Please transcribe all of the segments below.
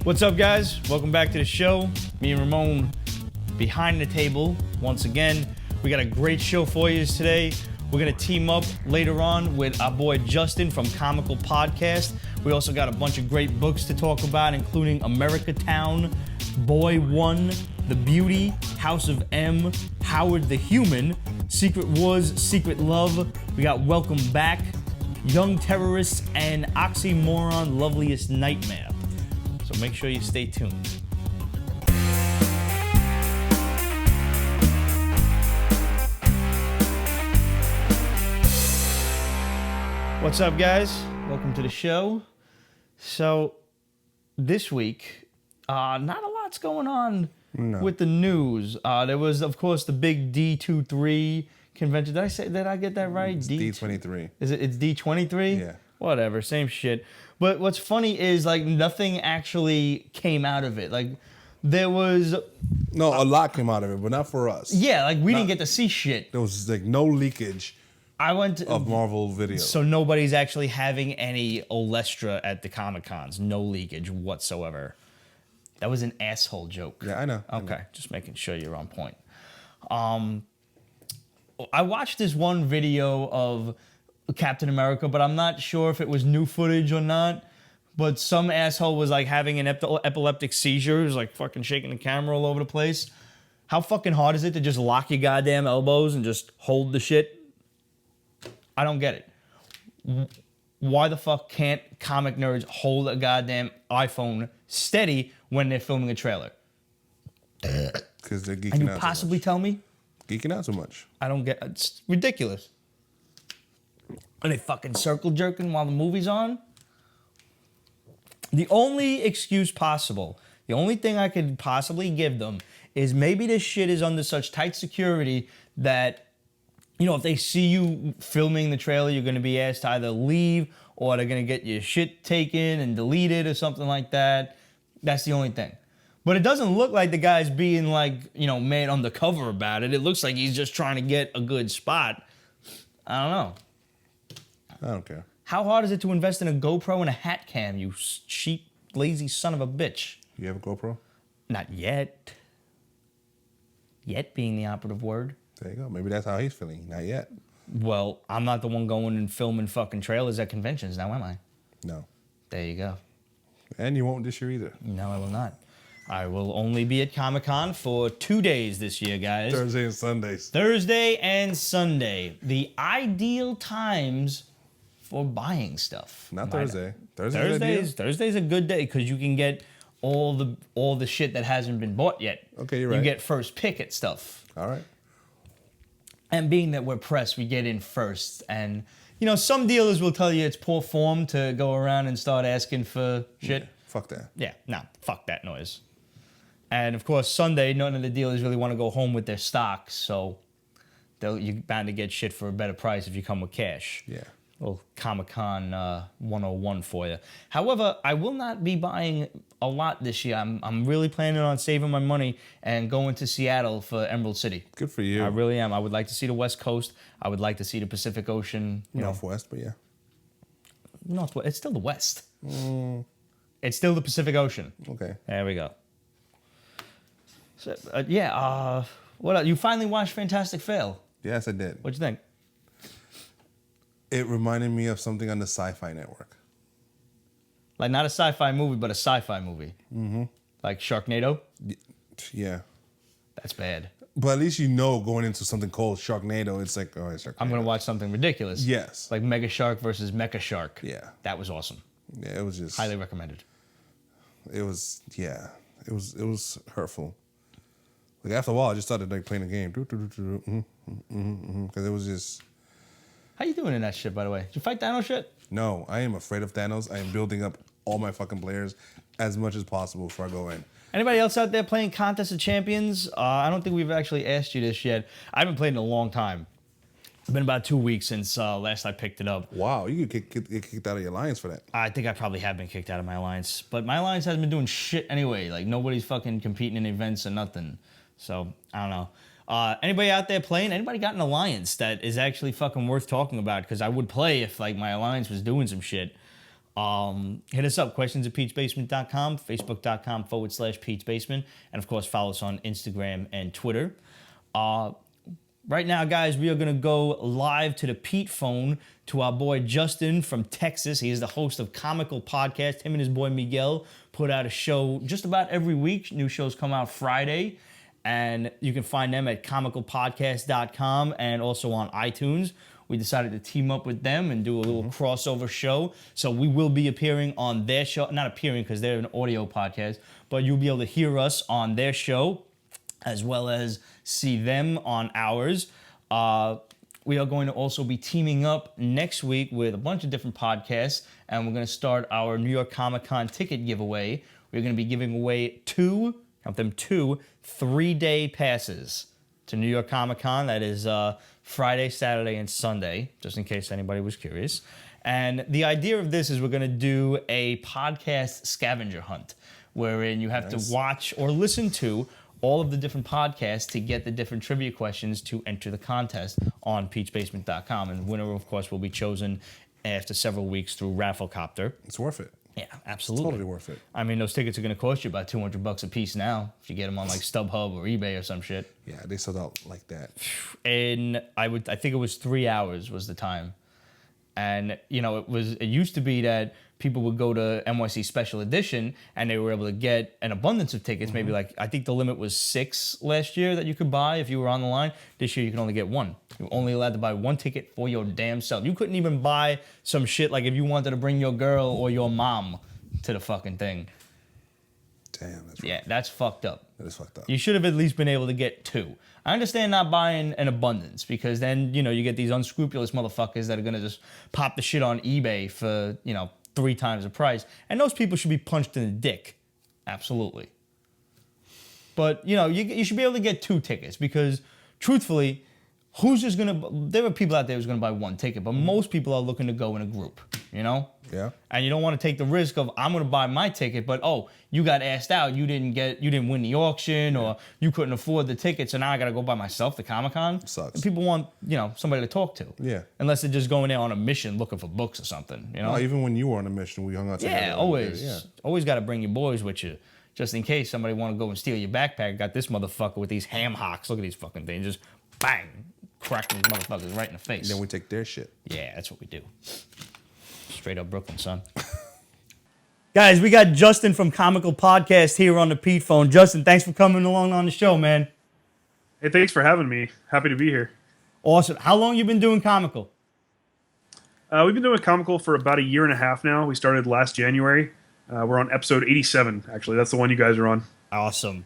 What's up, guys? Welcome back to the show. Me and Ramon behind the table once again. We got a great show for you today. We're going to team up later on with our boy Justin from Comical Podcast. We also got a bunch of great books to talk about, including Americatown, Boy One, The Beauty, House of M, Howard the Human, Secret Wars, Secret Love. We got Welcome Back, Young Terrorists, and Oxymoron, Loveliest Nightmare. So make sure you stay tuned. What's up, guys? Welcome to the show. So this week, not a lot's going on with the news. There was, of course, the big D23 convention. Did I get that right? It's D23. It's D23? Yeah. Whatever, same shit. But what's funny is, like, nothing actually came out of it. Like, there was... No, a lot came out of it, but not for us. Yeah, like, we didn't get to see shit. There was, like, no leakage of Marvel videos. So nobody's actually having any Olestra at the Comic-Cons. No leakage whatsoever. That was an asshole joke. Yeah, I know. Okay, just making sure you're on point. I watched this one video of Captain America, but I'm not sure if it was new footage or not. But some asshole was like having an epileptic seizure, was like fucking shaking the camera all over the place. How fucking hard is it to just lock your goddamn elbows and just hold the shit? I don't get it. Why the fuck can't comic nerds hold a goddamn iPhone steady when they're filming a trailer? Because they're geeking out. Can you so possibly much. tell me? Geeking out so much. I don't get. It's ridiculous. Are they fucking circle jerking while the movie's on? The only excuse possible, the only thing I could possibly give them is maybe this shit is under such tight security that, you know, if they see you filming the trailer, you're going to be asked to either leave or they're going to get your shit taken and deleted or something like that. That's the only thing. But it doesn't look like the guy's being, like, you know, made undercover about it. It looks like he's just trying to get a good spot. I don't know. I don't care. How hard is it to invest in a GoPro and a hat cam, you cheap, lazy son of a bitch? You have a GoPro? Not yet. Yet being the operative word. There you go. Maybe that's how he's feeling. Not yet. Well, I'm not the one going and filming fucking trailers at conventions now, am I? No. There you go. And you won't this year either. No, I will not. I will only be at Comic-Con for 2 days this year, guys. Thursday and Sundays. Thursday and Sunday. The ideal times for buying stuff. Not Thursday. Thursday's a good day because you can get all the shit that hasn't been bought yet. Okay, you're right. You get first pick at stuff. All right. And being that we're press, we get in first. And, you know, some dealers will tell you it's poor form to go around and start asking for shit. Yeah, fuck that. Yeah, no, fuck that noise. And, of course, Sunday, none of the dealers really want to go home with their stocks, so you're bound to get shit for a better price if you come with cash. Yeah. Little Comic-Con 101 for you. However, I will not be buying a lot this year. I'm really planning on saving my money and going to Seattle for Emerald City. Good for you. I really am. I would like to see the West Coast. I would like to see the Pacific Ocean. Northwest, but yeah. Northwest. It's still the West. It's still the Pacific Ocean. Okay. There we go. So, what else? You finally watched Fantastic Fail. Yes, I did. What'd you think? It reminded me of something on the Sci-Fi Network. Like, not a sci-fi movie, but a sci-fi movie. Mm-hmm. Like Sharknado? Yeah. That's bad. But at least you know going into something called Sharknado, it's like, oh, it's Sharknado. I'm going to watch something ridiculous. Yes. Like Mega Shark versus Mecha Shark. Yeah. That was awesome. Yeah, it was just... Highly recommended. It was, yeah. It was hurtful. Like, after a while, I just started, like, playing the game. Because it was just... How you doing in that shit, by the way? Did you fight Thanos shit? No, I am afraid of Thanos. I am building up all my fucking players as much as possible before I go in. Anybody else out there playing Contest of Champions? I don't think we've actually asked you this yet. I haven't played in a long time. It's been about 2 weeks since last I picked it up. Wow, you could get kicked out of your alliance for that. I think I probably have been kicked out of my alliance. But my alliance hasn't been doing shit anyway. Like, nobody's fucking competing in events or nothing. So, I don't know. Anybody out there playing? Anybody got an alliance that is actually fucking worth talking about? Because I would play if, like, my alliance was doing some shit. Hit us up, questions@peachbasement.com, facebook.com/peachbasement, and of course follow us on Instagram and Twitter. Right now, guys, we are going to go live to the Pete phone to our boy Justin from Texas. He is the host of Comical Podcast. Him and his boy Miguel put out a show just about every week. New shows come out Friday, and you can find them at comicalpodcast.com and also on iTunes. We decided to team up with them and do a little crossover show. So we will be appearing on their show. Not appearing because they're an audio podcast, but you'll be able to hear us on their show as well as see them on ours. We are going to also be teaming up next week with a bunch of different podcasts, and we're going to start our New York Comic Con ticket giveaway. We're going to be giving away two 3-day passes to New York Comic Con. That is Friday, Saturday, and Sunday, just in case anybody was curious. And the idea of this is we're going to do a podcast scavenger hunt, wherein you have to watch or listen to all of the different podcasts to get the different trivia questions to enter the contest on peachbasement.com. And the winner, of course, will be chosen after several weeks through Rafflecopter. It's worth it. Yeah, absolutely. It's totally worth it. I mean, those tickets are going to cost you about $200 a piece now if you get them on like StubHub or eBay or some shit. Yeah, they sold out like that. And I think it was 3 hours was the time. And, you know, it used to be that people would go to NYC Special Edition and they were able to get an abundance of tickets. Maybe like, I think the limit was 6 last year that you could buy if you were on the line. This year you can only get 1. You're only allowed to buy 1 ticket for your damn self. You couldn't even buy some shit like if you wanted to bring your girl or your mom to the fucking thing. Damn, that's Yeah, that's fucked up. That is fucked up. You should have at least been able to get 2. I understand not buying an abundance because then, you know, you get these unscrupulous motherfuckers that are going to just pop the shit on eBay for, 3 times the price. And those people should be punched in the dick. Absolutely. But, you should be able to get 2 tickets because, truthfully, there are people out there who's going to buy 1 ticket, but most people are looking to go in a group, Yeah. And you don't want to take the risk of, I'm going to buy my ticket, but, you got asked out, you didn't win the auction, or you couldn't afford the ticket, so now I got to go by myself to Comic-Con. Sucks. And people want, somebody to talk to. Yeah. Unless they're just going there on a mission looking for books or something, No, even when you were on a mission, we hung out together. Yeah, always. Yeah. Always got to bring your boys with you, just in case somebody want to go and steal your backpack. Got this motherfucker with these ham hocks. Look at these fucking things. Just bang, cracking these motherfuckers right in the face. And then we take their shit. Yeah, that's what we do. Straight up Brooklyn, son. Guys, we got Justin from Comical Podcast here on the Pete phone. Justin, thanks for coming along on the show, man. Hey, thanks for having me. Happy to be here. Awesome. How long you been doing Comical? We've been doing Comical for about 1.5 years now. We started last January. We're on episode 87, actually. That's the one you guys are on. Awesome.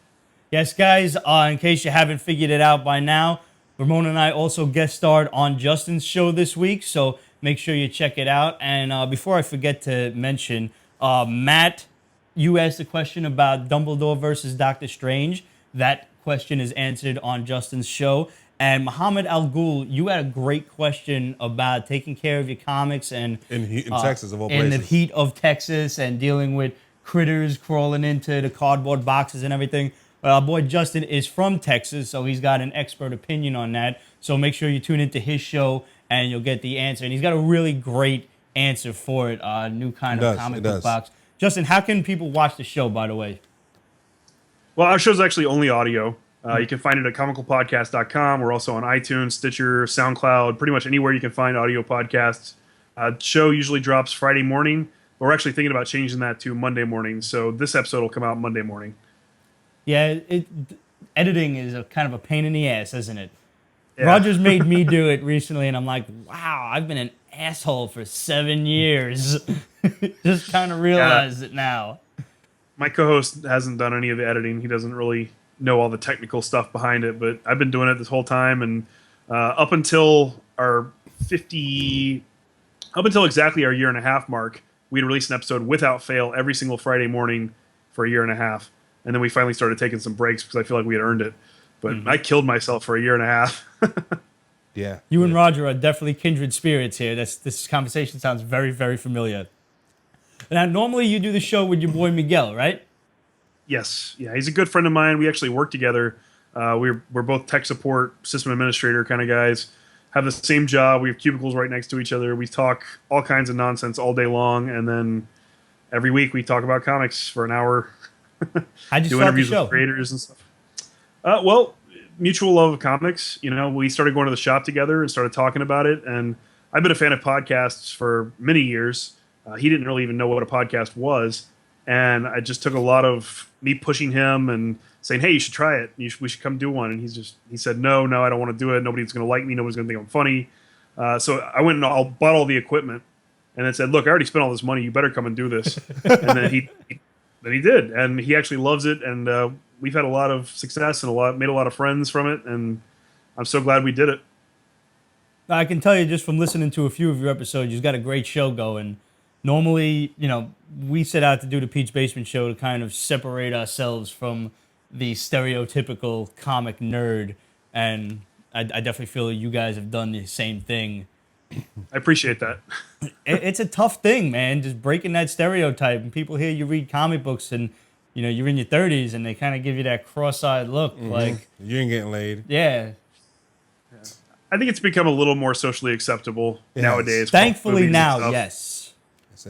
Yes, guys, in case you haven't figured it out by now, Ramon and I also guest starred on Justin's show this week, so make sure you check it out. And before I forget to mention, Matt, you asked a question about Dumbledore versus Doctor Strange. That question is answered on Justin's show. And Muhammad Al Ghul, you had a great question about taking care of your comics and In Texas, of all places. in the heat of Texas and dealing with critters crawling into the cardboard boxes and everything. But our boy Justin is from Texas, so he's got an expert opinion on that. So make sure you tune into his show and you'll get the answer. And he's got a really great answer for it. New kind of comic book box. Justin, how can people watch the show, by the way? Well, our show's actually only audio. You can find it at comicalpodcast.com. We're also on iTunes, Stitcher, SoundCloud, pretty much anywhere you can find audio podcasts. Show usually drops Friday morning, but we're actually thinking about changing that to Monday morning. So this episode will come out Monday morning. Yeah, editing is a kind of a pain in the ass, isn't it? Yeah. Roger's made me do it recently, and I'm like, wow, I've been an asshole for 7 years. Just kind of realize it now. My co-host hasn't done any of the editing. He doesn't really know all the technical stuff behind it, but I've been doing it this whole time, and up until exactly our 1.5 year mark, we'd release an episode without fail every single Friday morning for 1.5 years. And then we finally started taking some breaks because I feel like we had earned it. But I killed myself for 1.5 years. Yeah. You and Roger are definitely kindred spirits here. This conversation sounds very, very familiar. Now, normally you do the show with your boy Miguel, right? Yes. Yeah, he's a good friend of mine. We actually work together. We're both tech support, system administrator kind of guys. have the same job. We have cubicles right next to each other. We talk all kinds of nonsense all day long, and then every week we talk about comics for an hour. How'd you do start interviews the show? with creators and stuff. Well, mutual love of comics. You know, we started going to the shop together and started talking about it. And I've been a fan of podcasts for many years. He didn't really even know what a podcast was, and I just took a lot of me pushing him and saying, "Hey, you should try it. We should come do one." And he said, "No, I don't want to do it. Nobody's going to like me. Nobody's going to think I'm funny." So I went and bought all the equipment, and then said, "Look, I already spent all this money. You better come and do this." And then he did, and he actually loves it. And we've had a lot of success and made a lot of friends from it. And I'm so glad we did it. I can tell you just from listening to a few of your episodes, you've got a great show going. Normally, we set out to do the Pete's Basement Show to kind of separate ourselves from the stereotypical comic nerd, and I definitely feel you guys have done the same thing. I appreciate that. It's a tough thing, man, just breaking that stereotype. And people hear you read comic books and, you're in your 30s, and they kind of give you that cross-eyed look, like... You ain't getting laid. Yeah. I think it's become a little more socially acceptable nowadays. Thankfully now, yes.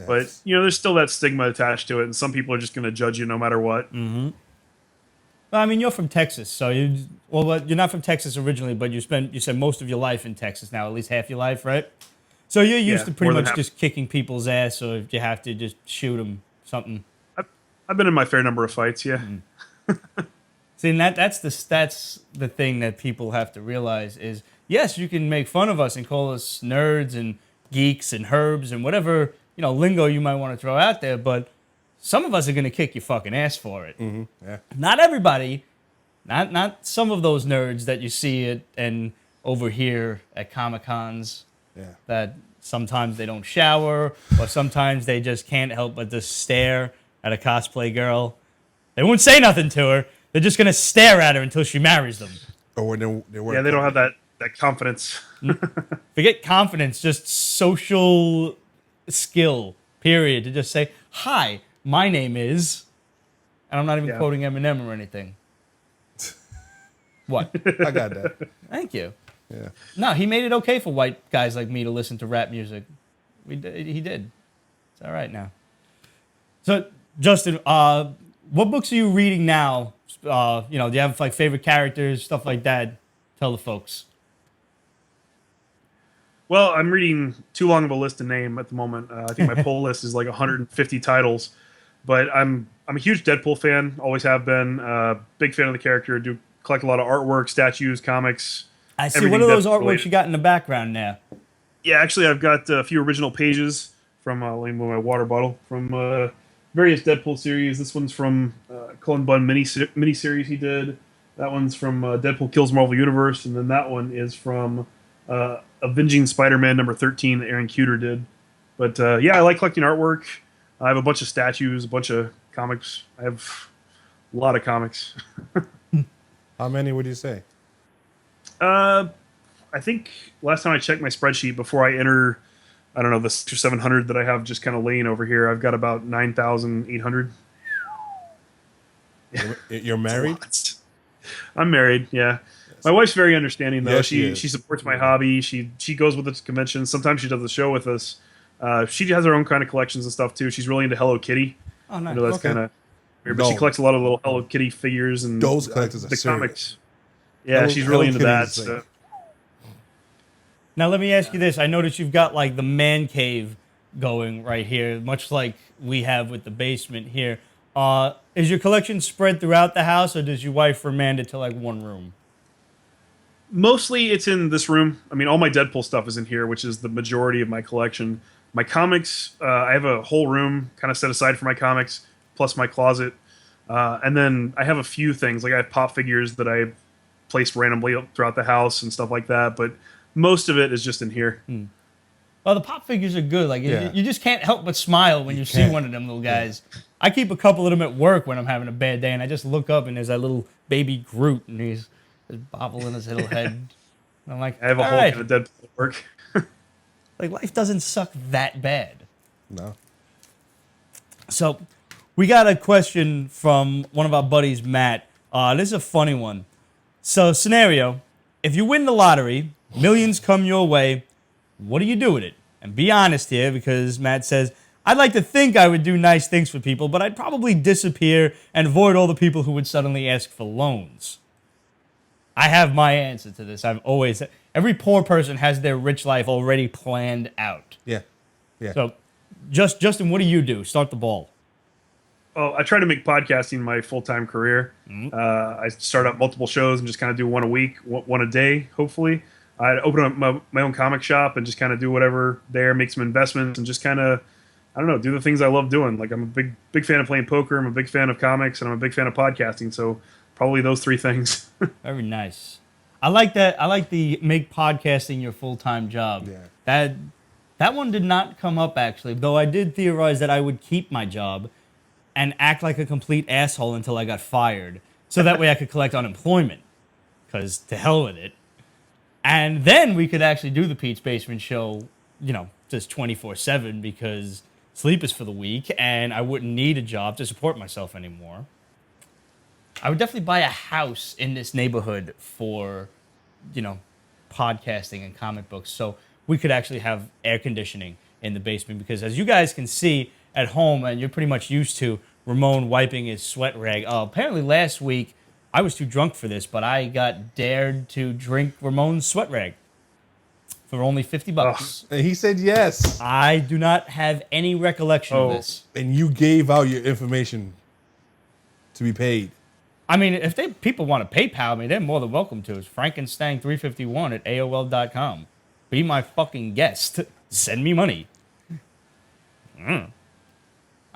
But, there's still that stigma attached to it, and some people are just going to judge you no matter what. Mm-hmm. Well, I mean, you're from Texas, so you're not from Texas originally, but you said most of your life in Texas now, at least half your life, right? So you're used to pretty much just kicking people's ass, or if you have to, just shoot them, something. I've been in my fair number of fights, yeah. Mm-hmm. See, and that's the thing that people have to realize is, yes, you can make fun of us and call us nerds and geeks and herbs and whatever, lingo you might want to throw out there, but some of us are going to kick your fucking ass for it. Mm-hmm. Yeah. Not everybody, not some of those nerds that you see and over here at Comic-Cons. Yeah. That sometimes they don't shower, or sometimes they just can't help but just stare at a cosplay girl. They won't say nothing to her. They're just going to stare at her until she marries them. Or when they wear they don't have that confidence. Forget confidence, just social skill, period. To just say, "Hi, my name is," and I'm not even quoting Eminem or anything. What? I got that. Thank you. Yeah. No, he made it okay for white guys like me to listen to rap music. He did. It's all right now. So, Justin, what books are you reading now? Do you have like favorite characters, stuff like that? Tell the folks. Well, I'm reading too long of a list to name at the moment. I think my pull list is like 150 titles, but I'm a huge Deadpool fan. Always have been. Big fan of the character. Do collect a lot of artwork, statues, comics. I see. What are those artworks related. You got in the background now? Yeah, actually, I've got a few original pages from let me move my water bottle from various Deadpool series. This one's from Cullen Bunn mini-series he did. That one's from Deadpool Kills Marvel Universe, and then that one is from Avenging Spider-Man number 13 that Aaron Kuder did. But I like collecting artwork. I have a bunch of statues, a bunch of comics. I have a lot of comics. How many would you say? I think last time I checked my spreadsheet before I enter, I don't know, the 600 or 700 that I have just kind of laying over here, I've got about 9,800. You're married? I'm married, yeah. My wife's very understanding, though. Yes, she supports my hobby. She goes with us to conventions. Sometimes she does the show with us. She has her own kind of collections and stuff, too. She's really into Hello Kitty. Oh, nice. That's kind of weird, but she collects a lot of little Hello Kitty figures and those collectors are the serious. comics. Yeah, she's really into that. So. Now, let me ask you this. I noticed you've got, like, the man cave going right here, much like we have with the basement here. Is your collection spread throughout the house, or does your wife remand it to, like, one room? Mostly it's in this room. I mean, all my Deadpool stuff is in here, which is the majority of my collection. My comics, I have a whole room kind of set aside for my comics, plus my closet. And then I have a few things, like I have pop figures that I placed randomly throughout the house and stuff like that. But most of it is just in here. Well, the pop figures are good. Like you just can't help but smile when you see one of them little guys. Yeah. I keep a couple of them at work when I'm having a bad day, and I just look up and there's that little baby Groot, and he's bobbling his little head. And I'm like, I have a whole kind of Deadpool at work. Like, life doesn't suck that bad. No. So, we got a question from one of our buddies, Matt. This is a funny one. So, scenario: if you win the lottery, Millions come your way. What do you do with it? And be honest here, because Matt says, I'd like to think I would do nice things for people, but I'd probably disappear and avoid all the people who would suddenly ask for loans. I have my answer to this. Every poor person has their rich life already planned out. Yeah. So, Justin, what do you do? Start the ball. Well, I try to make podcasting my full-time career. I start up multiple shows and just kind of do one a week, one a day, hopefully. I open up my own comic shop and just kind of do whatever there, make some investments, and just kind of, I don't know, do the things I love doing. Like, I'm a big fan of playing poker, I'm a big fan of comics, and I'm a big fan of podcasting. So probably those three things. Very nice. I like that. I like the make podcasting your full-time job. Yeah. That one did not come up, actually, though I did theorize that I would keep my job and act like a complete asshole until I got fired, so that way I could collect unemployment, because to hell with it. And then we could actually do the Pete's Basement Show, just 24/7, because sleep is for the weak, and I wouldn't need a job to support myself anymore. I would definitely buy a house in this neighborhood for, podcasting and comic books, so we could actually have air conditioning in the basement, because as you guys can see at home, and you're pretty much used to Ramon wiping his sweat rag. Apparently last week, I was too drunk for this, but I got dared to drink Ramon's sweat rag for only $50. And he said yes. I do not have any recollection of this. And you gave out your information to be paid. I mean, if people want to PayPal me, they're more than welcome to. It's frankenstein351 at AOL.com. Be my fucking guest. Send me money.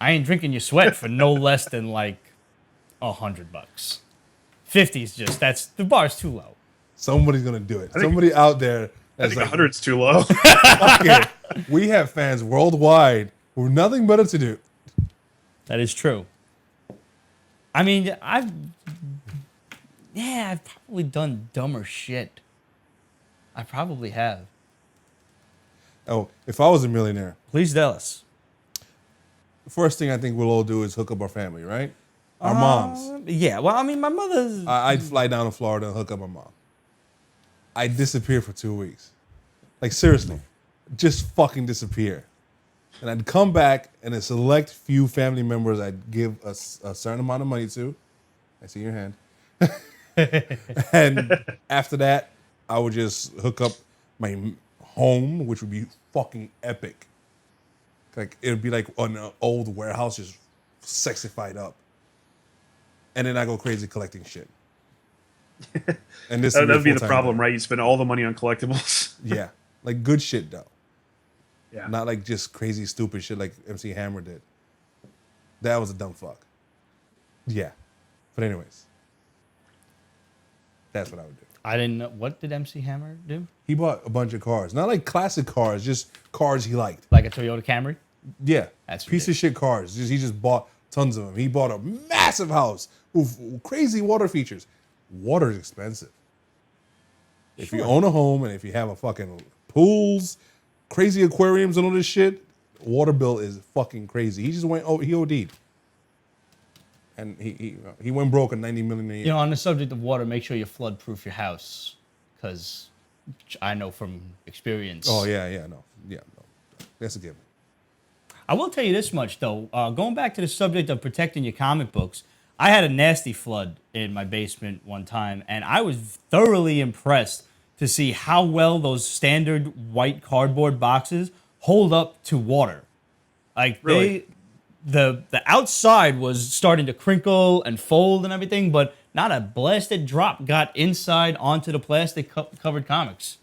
I ain't drinking your sweat for no less than like $100. 50 is just, the bar's too low. Somebody's gonna do it. Somebody out there that's like 100's too low. Okay. We have fans worldwide who have nothing better to do. That is true. I mean, I've probably done dumber shit. I probably have. Oh, if I was a millionaire, Please tell us. the first thing I think we'll all do is hook up our family, right? Our moms. Yeah, well, I mean, my mother's... I'd fly down to Florida and hook up my mom. I'd disappear for 2 weeks. Like, seriously. Just fucking disappear. And I'd come back, and a select few family members I'd give a certain amount of money to. I see your hand. And after that, I would just hook up my home, which would be fucking epic. Like, it would be like an old warehouse, just sexified up. And then I go crazy collecting shit. And this That would be the full-time problem, job. right? You spend all the money on collectibles. Yeah, like good shit though. Yeah. Not like just crazy stupid shit like MC Hammer did. That was a dumb fuck. Yeah, but anyways, that's what I would do. I didn't know. What did MC Hammer do? He bought a bunch of cars, not like classic cars, just cars he liked. Like a Toyota Camry? Yeah, That's piece of shit cars. He just bought tons of them. He bought a massive house with crazy water features. Water is expensive. If you own a home and if you have a fucking pools, crazy aquariums and all this shit, water bill is fucking crazy. He just went, he OD'd. And he went broke at $90 million a year. On the subject of water, make sure you flood-proof your house, because I know from experience. Oh, no. That's a given. I will tell you this much, though. Going back to the subject of protecting your comic books, I had a nasty flood in my basement one time, and I was thoroughly impressed to see how well those standard white cardboard boxes hold up to water. Like, Really? the outside was starting to crinkle and fold and everything, but not a blasted drop got inside onto the plastic covered comics.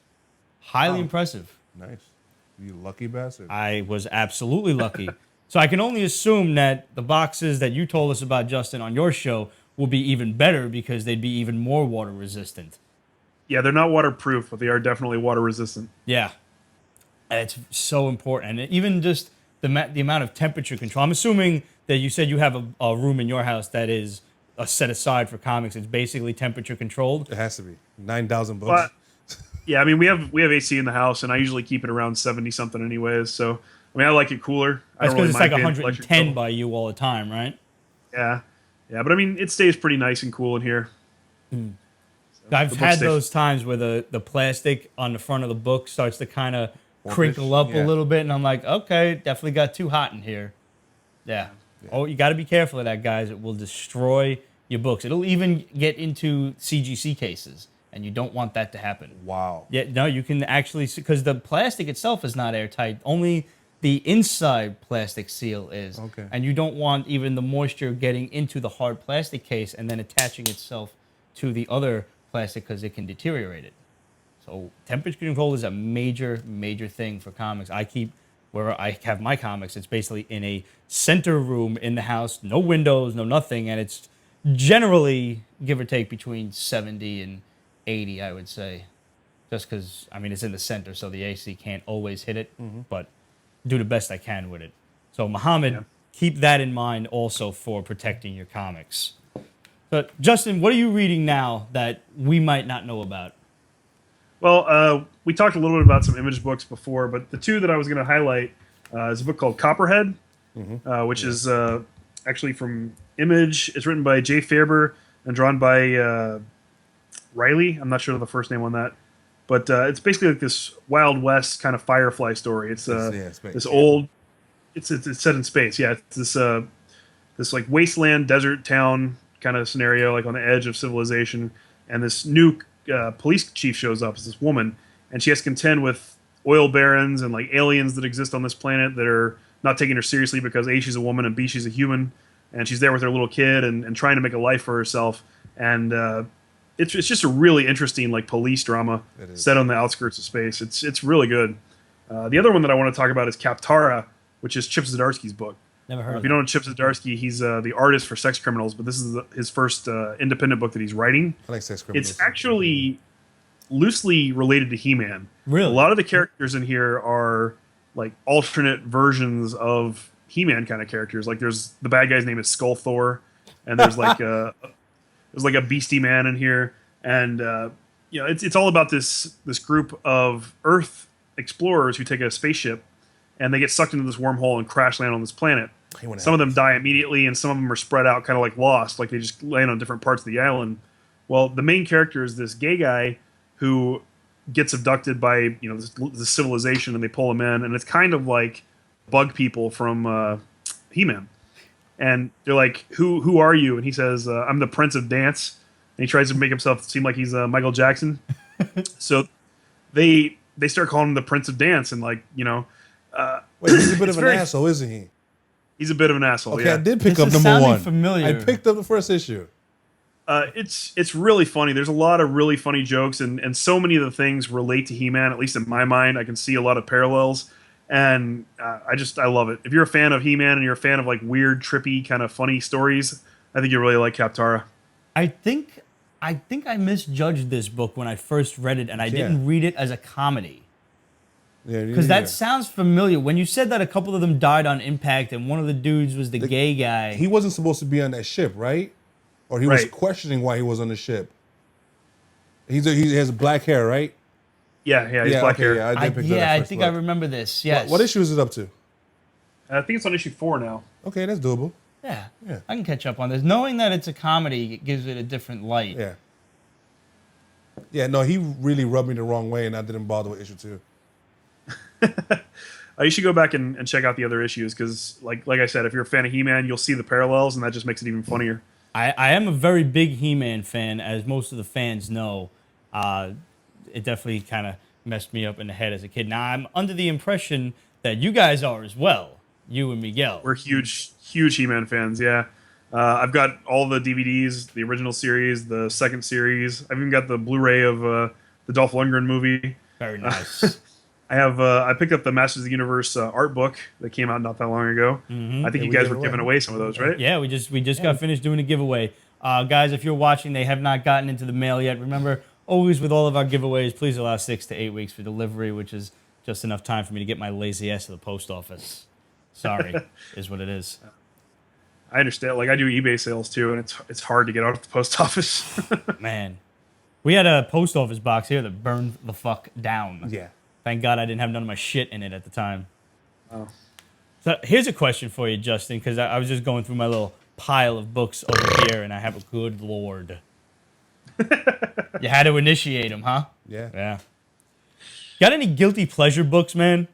Highly impressive. Nice. You lucky bastard. I was absolutely lucky. So I can only assume that the boxes that you told us about, Justin, on your show will be even better because they'd be even more water resistant. Yeah, they're not waterproof, but they are definitely water resistant. Yeah. And it's so important. And even just the amount of temperature control. I'm assuming that you said you have a room in your house that is set aside for comics. It's basically temperature controlled. It has to be. 9,000 books. But, yeah, I mean, we have AC in the house, and I usually keep it around 70-something anyways. So, I mean, I like it cooler. That's because it's like mind paying 110 by you all the time, right? Yeah. Yeah, but I mean, it stays pretty nice and cool in here. So, I've book had station. those times where the plastic on the front of the book starts to kind of crinkle up Yeah. a little bit, and I'm like, okay, definitely got too hot in here. Yeah. Oh, you got to be careful of that, guys. It will destroy your books. It'll even get into CGC cases, and you don't want that to happen. Wow. Yeah, no, you can actually, because the plastic itself is not airtight. Only the inside plastic seal is. Okay. And you don't want even the moisture getting into the hard plastic case and then attaching itself to the other plastic because it can deteriorate it. So temperature control is a major, major thing for comics. I keep, where I have my comics, it's basically in a center room in the house, no windows, no nothing, and it's generally, give or take, between 70 and 80, I would say. Just because, I mean, it's in the center, so the AC can't always hit it, but do the best I can with it. So, Muhammad, keep that in mind also for protecting your comics. But, Justin, what are you reading now that we might not know about? Well, we talked a little bit about some image books before, but the two that I was going to highlight is a book called Copperhead, which is actually from Image. It's written by Jay Faber and drawn by Riley. I'm not sure of the first name on that. But it's basically like this Wild West kind of Firefly story. It's this old... It's set in space. Yeah, it's this like wasteland, desert town kind of scenario, like on the edge of civilization. And this new police chief shows up. It's this woman, and she has to contend with oil barons and like aliens that exist on this planet that are not taking her seriously because A, she's a woman, and B, she's a human, and she's there with her little kid and trying to make a life for herself. And it's just a really interesting like police drama set on the outskirts of space. It's really good. The other one that I want to talk about is Kaptara, which is Chip Zdarsky's book. Never heard of If you don't know Chip Zdarsky, he's the artist for Sex Criminals, but this is his first independent book that he's writing. I like Sex Criminals. It's actually loosely related to He-Man. Really? A lot of the characters in here are like alternate versions of He-Man kind of characters. Like there's the bad guy's name is Skull Thor, and there's like a Beastie Man in here, and it's all about this group of Earth explorers who take a spaceship, and they get sucked into this wormhole and crash land on this planet. Some of them die immediately, and some of them are spread out, kind of like Lost, like they just land on different parts of the island. Well, the main character is this gay guy who gets abducted by this civilization, and they pull him in, and it's kind of like Bug People from He-Man. And they're like, "Who are you?" And he says, "I'm the Prince of Dance." And he tries to make himself seem like he's Michael Jackson. So they start calling him the Prince of Dance, and like Wait, he's a bit of an asshole, isn't he? He's a bit of an asshole. Okay, yeah. I did pick This up is number sounding one. familiar. I picked up the first issue. It's really funny. There's a lot of really funny jokes, and so many of the things relate to He-Man. At least in my mind, I can see a lot of parallels, and I love it. If you're a fan of He-Man and you're a fan of like weird, trippy, kind of funny stories, I think you really like Kaptara. I think I misjudged this book when I first read it, and I didn't read it as a comedy. Yeah, Because that sounds familiar. When you said that a couple of them died on impact, and one of the dudes was the gay guy. He wasn't supposed to be on that ship, right? Or he was Right. questioning why he was on the ship. He has black hair, right? Yeah, he's black hair. Yeah, I did pick that up I first think look. I remember this. Yes. What issue is it up to? I think it's on issue 4 now. Okay, that's doable. Yeah. Yeah. I can catch up on this. Knowing that it's a comedy, it gives it a different light. Yeah. Yeah, no, he really rubbed me the wrong way, and I didn't bother with issue 2. You should go back and check out the other issues because, like I said, if you're a fan of He-Man, you'll see the parallels, and that just makes it even funnier. I am a very big He-Man fan, as most of the fans know. It definitely kind of messed me up in the head as a kid. Now, I'm under the impression that you guys are as well, you and Miguel. We're huge He-Man fans, yeah. I've got all the DVDs, the original series, the second series. I've even got the Blu-ray of the Dolph Lundgren movie. Very nice. I picked up the Masters of the Universe art book that came out not that long ago. Mm-hmm. I think you we guys gave were it giving away. away some of those, right? Yeah, we just got finished doing a giveaway. Guys, if you're watching, they have not gotten into the mail yet. Remember, always with all of our giveaways, please allow 6 to 8 weeks for delivery, which is just enough time for me to get my lazy ass to the post office. Sorry, is what it is. I understand. Like I do eBay sales too, and it's hard to get out of the post office. Man, we had a post office box here that burned the fuck down. Yeah. Thank God I didn't have none of my shit in it at the time. Oh. So here's a question for you, Justin, because I was just going through my little pile of books over here, and I have a good lord. You had to initiate them, huh? Yeah. Yeah. Got any guilty pleasure books, man?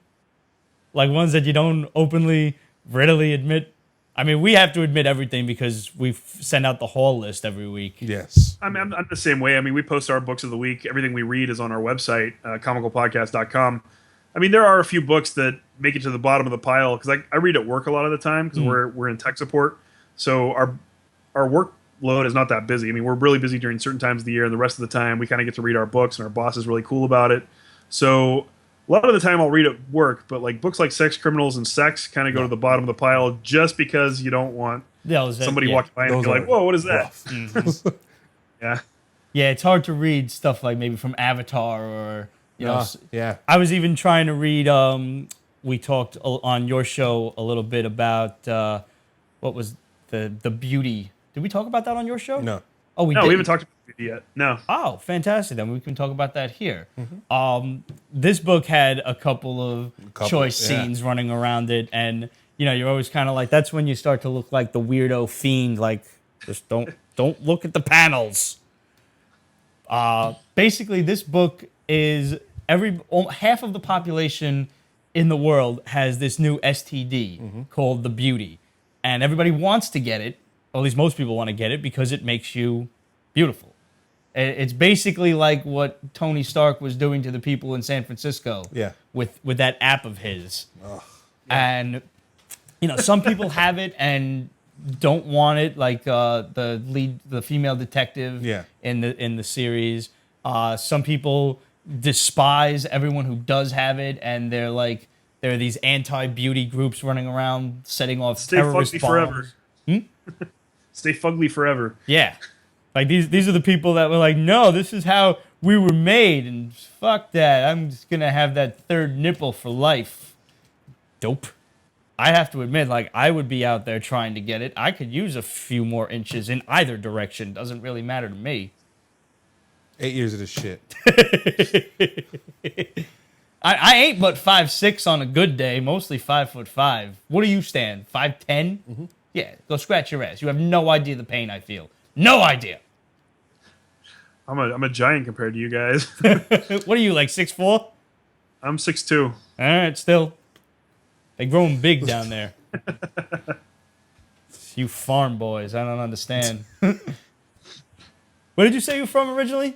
Like ones that you don't openly, readily admit? I mean, we have to admit everything because we send out the haul list every week. Yes. I'm the same way. I mean, we post our books of the week. Everything we read is on our website, comicalpodcast.com. I mean, there are a few books that make it to the bottom of the pile because I read at work a lot of the time because we're in tech support. So our workload is not that busy. I mean, we're really busy during certain times of the year, and the rest of the time we kind of get to read our books, and our boss is really cool about it. So a lot of the time I'll read at work, but like books like Sex, Criminals, and Sex kind of go to the bottom of the pile just because you don't want somebody walking by and be like, whoa, what is that? Yeah. Yeah, it's hard to read stuff like maybe from Avatar or, you know. Yeah. I was even trying to read, we talked on your show a little bit about, what was the beauty. Did we talk about that on your show? No. Oh, we No, didn't. we haven't talked about it yet. No. Oh, fantastic. Then we can talk about that here. This book had a couple of choice scenes running around it. And, you know, you're always kind of like, that's when you start to look like the weirdo fiend. Like, just don't look at the panels. Basically, this book is half of the population in the world has this new STD called the beauty. And everybody wants to get it. Or at least most people want to get it because it makes you beautiful. It's basically like what Tony Stark was doing to the people in San Francisco with that app of his. And, you know, some people have it and don't want it, like the female detective in the series. Some people despise everyone who does have it, and they're like, there are these anti-beauty groups running around setting off terrorist bombs. Forever. Stay fugly forever. Yeah. Like these are the people that were like, no, this is how we were made, and fuck that. I'm just gonna have that third nipple for life. Dope. I have to admit, like, I would be out there trying to get it. I could use a few more inches in either direction. Doesn't really matter to me. 8 years of this shit. I ain't but 5'6" on a good day, mostly 5'5". What do you stand? 5'10"? Yeah, go scratch your ass. You have no idea the pain I feel. No idea. I'm a giant compared to you guys. What are you, like 6'4"? I'm 6'2". All right, still. They're growing big down there. You farm boys, I don't understand. Where did you say you're from originally?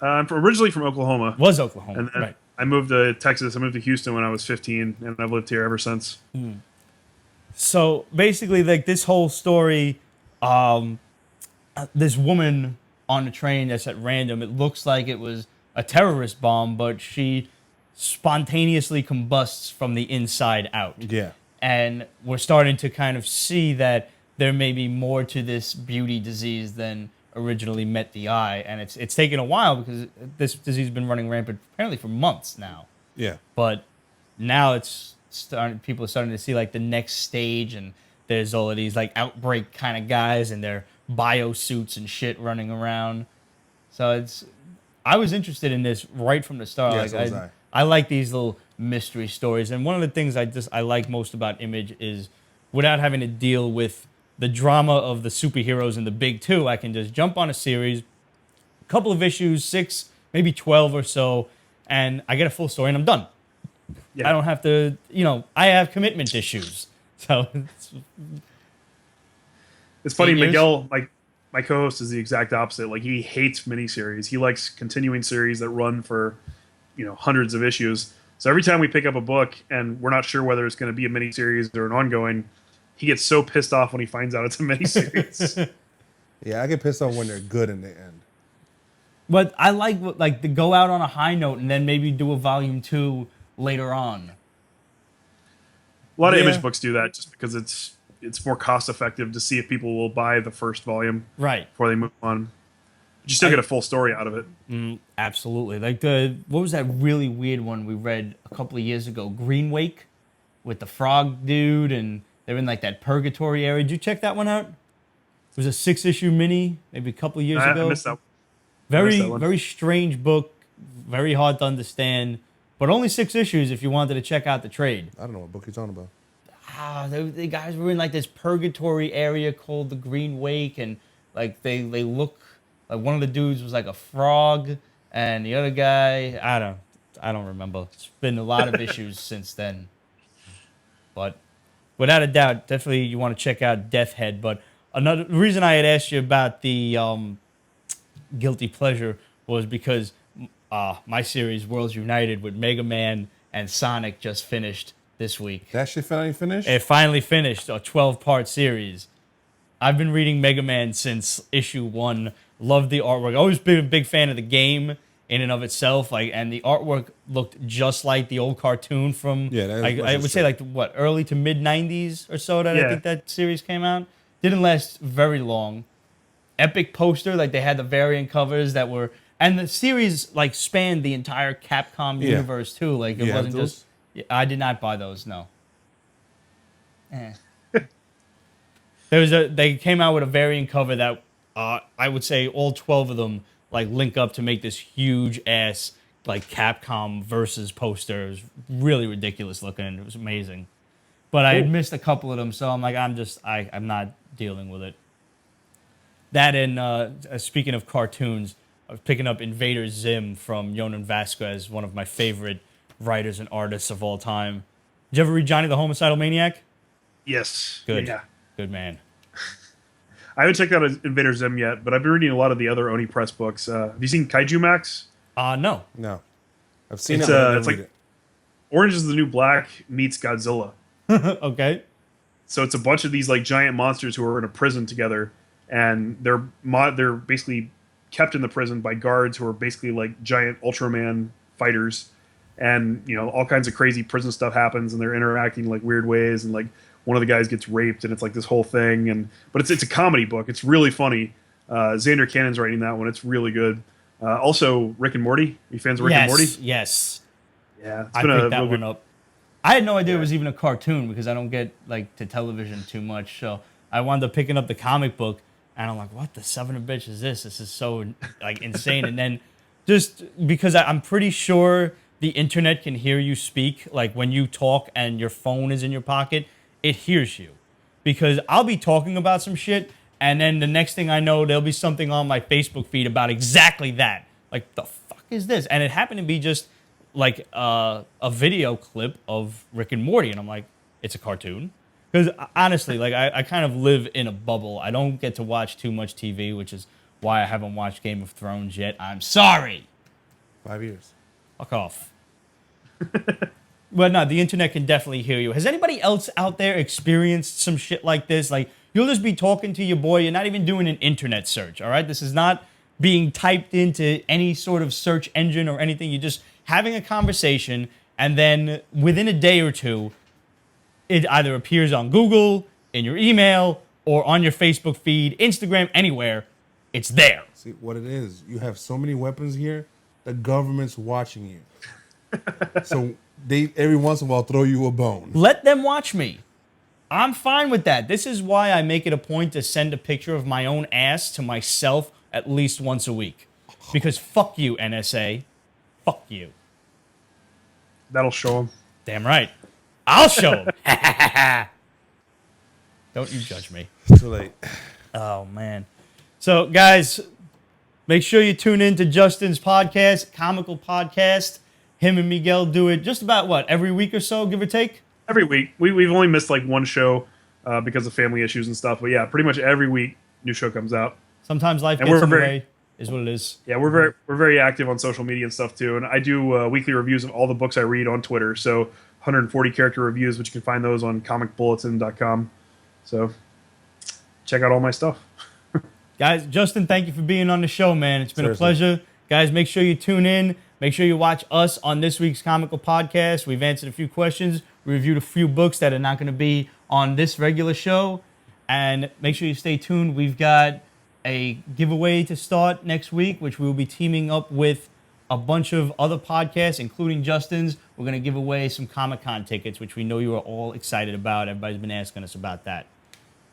I'm originally from Oklahoma. Was Oklahoma, And then right. I moved to Texas. I moved to Houston when I was 15, and I've lived here ever since. So basically, like this whole story, this woman on a train that's at random, it looks like it was a terrorist bomb, but she spontaneously combusts from the inside out. Yeah. And we're starting to kind of see that there may be more to this beauty disease than originally met the eye. And it's taken a while because this disease has been running rampant apparently for months now. Yeah. But now people are starting to see like the next stage, and there's all of these like outbreak kind of guys and their bio suits and shit running around. So I was interested in this right from the start. Yeah, like so was I like these little mystery stories, and one of the things I like most about Image is without having to deal with the drama of the superheroes in the big two, I can just jump on a series, a couple of issues, 6, maybe 12 or so, and I get a full story and I'm done. Yeah. I don't have to, I have commitment issues. So It's funny, 8 years? Miguel, my co-host, is the exact opposite. Like, he hates miniseries. He likes continuing series that run for, hundreds of issues. So every time we pick up a book and we're not sure whether it's going to be a miniseries or an ongoing, he gets so pissed off when he finds out it's a miniseries. Yeah, I get pissed off when they're good in the end. But I like to go out on a high note and then maybe do a volume 2 later on. A lot of Yeah. Image books do that just because it's more cost effective to see if people will buy the first volume Right. before they move on. But you still get a full story out of it. Absolutely. Like what was that really weird one we read a couple of years ago? Green Wake with the frog dude, and they're in like that purgatory area. Did you check that one out? It was a 6-issue mini, maybe a couple of years I ago. missed that. Very, that one. very strange book, very hard to understand, but only 6 issues if you wanted to check out the trade. I don't know what book you're talking about. The guys were in like this purgatory area called the Green Wake, and like they look Like one of the dudes was like a frog, and the other guy, I don't remember. It's been a lot of issues since then. But without a doubt, definitely you want to check out Death Head. But another reason I had asked you about the guilty pleasure was because my series Worlds United with Mega Man and Sonic just finished this week. That shit finally finished? It finally finished, a 12-part series. I've been reading Mega Man since issue 1. Loved the artwork. Always been a big fan of the game in and of itself. And the artwork looked just like the old cartoon from, I would say, early to mid-90s or so that I think that series came out. Didn't last very long. Epic poster, they had the variant covers that were, and the series spanned the entire Capcom universe too. It wasn't just. I did not buy those. No. They came out with a variant cover that I would say all 12 of them link up to make this huge ass Capcom versus poster. It was really ridiculous looking. It was amazing, but I had missed a couple of them, so I'm I'm not dealing with it. That and speaking of cartoons, I was picking up Invader Zim from Yonan Vasquez, one of my favorite writers and artists of all time. Did you ever read Johnny the Homicidal Maniac? Yes. Good. Yeah. Good man. I haven't checked out Invader Zim yet, but I've been reading a lot of the other Oni Press books. Have you seen Kaijumax? No. No. I've seen it's it. Orange is the New Black meets Godzilla. Okay. So it's a bunch of these giant monsters who are in a prison together, and they're basically kept in the prison by guards who are basically giant Ultraman fighters, and all kinds of crazy prison stuff happens, and they're interacting weird ways, and one of the guys gets raped, and it's this whole thing, but it's a comedy book. It's really funny. Xander Cannon's writing that one. It's really good. Also, Rick and Morty. Are you fans of Rick and Morty? Yes. Yeah, I picked that one up. I had no idea it was even a cartoon because I don't get to television too much. So I wound up picking up the comic book, and I'm like, "What the son of a bitch is this? This is so insane." And then just because I'm pretty sure the internet can hear you speak, when you talk and your phone is in your pocket, it hears you. Because I'll be talking about some shit, and then the next thing I know, there'll be something on my Facebook feed about exactly that. The fuck is this? And it happened to be just a video clip of Rick and Morty, and I'm like, it's a cartoon. Because honestly, I kind of live in a bubble. I don't get to watch too much TV, which is why I haven't watched Game of Thrones yet. I'm sorry. 5 years. Fuck off. But no, the internet can definitely hear you. Has anybody else out there experienced some shit like this? You'll just be talking to your boy. You're not even doing an internet search, all right? This is not being typed into any sort of search engine or anything. You're just having a conversation, and then within a day or two, it either appears on Google, in your email, or on your Facebook feed, Instagram, anywhere. It's there. See what it is. You have so many weapons here. The government's watching you. So they every once in a while throw you a bone. Let them watch me. I'm fine with that. This is why I make it a point to send a picture of my own ass to myself at least once a week. Because fuck you, NSA. Fuck you. That'll show them. Damn right. I'll show them. Don't you judge me. Too late. Oh, man. So, guys, make sure you tune in to Justin's podcast, Comical Podcast. Him and Miguel do it just about, every week or so, give or take? Every week. We've only missed one show because of family issues and stuff. But yeah, pretty much every week, new show comes out. Sometimes life gets in the way, is what it is. Yeah, we're very active on social media and stuff too. And I do weekly reviews of all the books I read on Twitter. So 140 character reviews, which you can find those on comicbulletin.com. So check out all my stuff. Guys, Justin, thank you for being on the show, man. It's been a pleasure. Guys, make sure you tune in. Make sure you watch us on this week's Comical Podcast. We've answered a few questions. We reviewed a few books that are not going to be on this regular show. And make sure you stay tuned. We've got a giveaway to start next week, which we will be teaming up with a bunch of other podcasts, including Justin's. We're going to give away some Comic-Con tickets, which we know you are all excited about. Everybody's been asking us about that.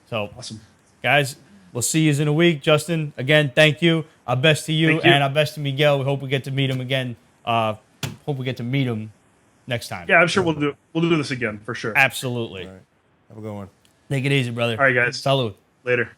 So, awesome. Guys, we'll see you in a week. Justin, again, thank you. Our best to you and our best to Miguel. We hope we get to meet him again. Hope we get to meet him next time. Yeah, I'm sure we'll do this again for sure. Absolutely. All right. Have a good one. Take it easy, brother. All right, guys. Salud. Later.